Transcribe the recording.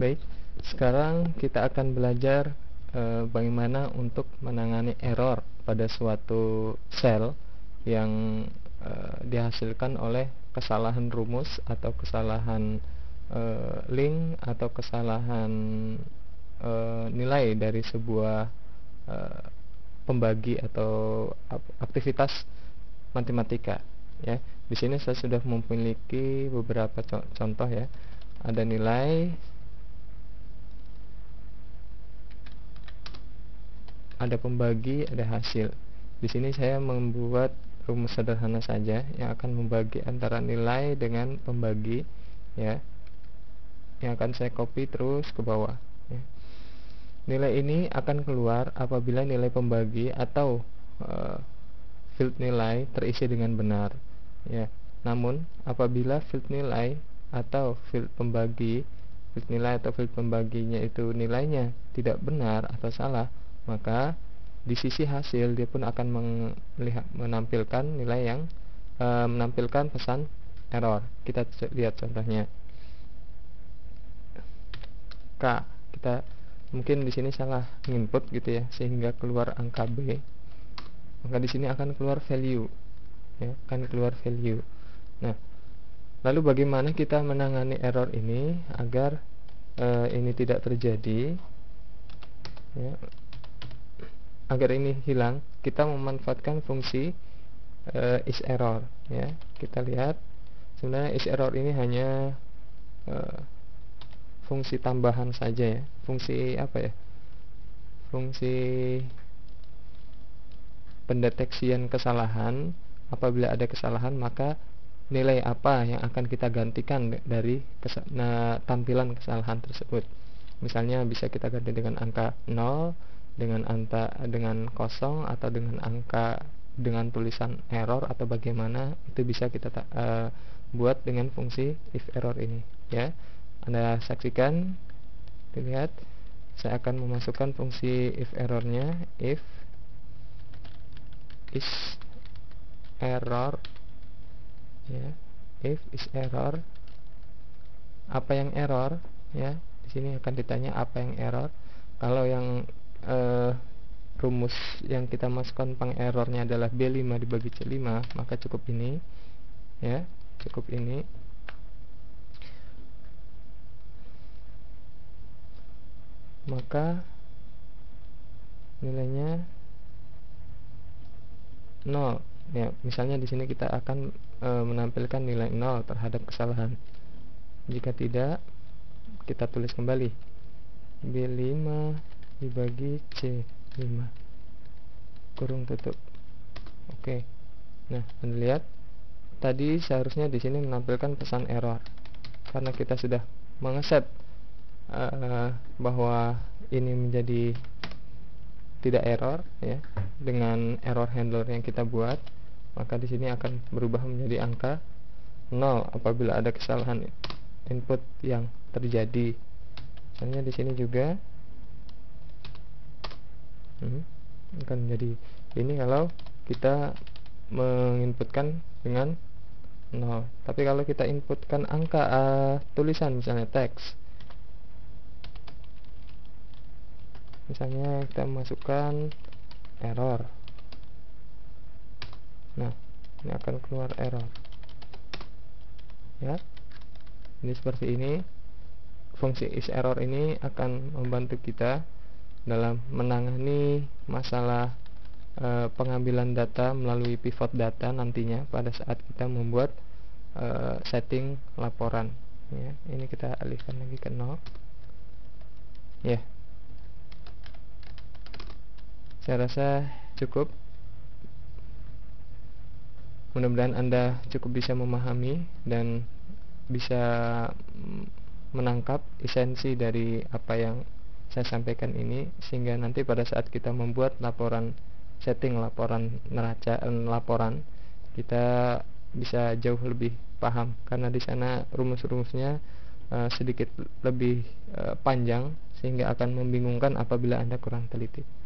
Baik, sekarang kita akan belajar bagaimana untuk menangani error pada suatu sel yang dihasilkan oleh kesalahan rumus atau kesalahan link atau kesalahan nilai dari sebuah pembagi atau aktivitas matematika. Ya, di sini saya sudah memiliki beberapa contoh ya. Ada nilai, ada pembagi, ada hasil. Di sini saya membuat rumus sederhana saja yang akan membagi antara nilai dengan pembagi, ya. Yang akan saya copy terus ke bawah. Ya. Nilai ini akan keluar apabila nilai pembagi atau field nilai terisi dengan benar. Ya. Namun apabila field nilai atau field pembaginya itu nilainya tidak benar atau salah, maka di sisi hasil dia pun akan menampilkan nilai yang menampilkan pesan error. Kita lihat contohnya. K, kita mungkin di sini salah input gitu ya, sehingga keluar angka B. Maka di sini akan keluar value, ya, akan keluar value. Nah, lalu bagaimana kita menangani error ini agar ini tidak terjadi, ya, agar ini hilang? Kita memanfaatkan fungsi isError, ya. Kita lihat sebenarnya isError ini hanya fungsi tambahan saja ya, fungsi apa ya, fungsi pendeteksian kesalahan. Apabila ada kesalahan, maka nilai apa yang akan kita gantikan dari tampilan kesalahan tersebut. Misalnya bisa kita ganti dengan angka 0, dengan kosong, atau dengan angka dengan tulisan error, atau bagaimana, itu bisa kita buat dengan fungsi isError ini, ya. Anda saksikan, dilihat, saya akan memasukkan fungsi isError-nya, if isError, ya, if isError, apa yang error, ya. Di sini akan ditanya apa yang error. Kalau yang rumus yang kita masukkan pengerrornya adalah B5 dibagi C5, maka cukup ini, ya, cukup ini. Maka nilainya 0, ya. Misalnya di sini kita akan menampilkan nilai 0 terhadap kesalahan. Jika tidak, kita tulis kembali B5 dibagi C5 kurung tutup. Oke. Nah, Anda lihat tadi seharusnya di sini menampilkan pesan error karena kita sudah mengeset bahwa ini menjadi tidak error, ya, dengan error handler yang kita buat. Maka di sini akan berubah menjadi angka 0 apabila ada kesalahan input yang terjadi. Misalnya di sini juga akan menjadi ini kalau kita menginputkan dengan 0. Tapi kalau kita inputkan angka tulisan, misalnya teks, misalnya kita masukkan error, nah ini akan keluar error, ya. Ini seperti ini. Fungsi isError ini akan membantu kita dalam menangani masalah pengambilan data melalui pivot data nantinya pada saat kita membuat setting laporan, ya. Ini kita alihkan lagi ke 0, ya. Saya rasa cukup. Mudah-mudahan Anda cukup bisa memahami dan bisa menangkap esensi dari apa yang saya sampaikan ini, sehingga nanti pada saat kita membuat laporan, setting laporan neraca, laporan, kita bisa jauh lebih paham karena di sana rumus-rumusnya sedikit lebih panjang, sehingga akan membingungkan apabila Anda kurang teliti.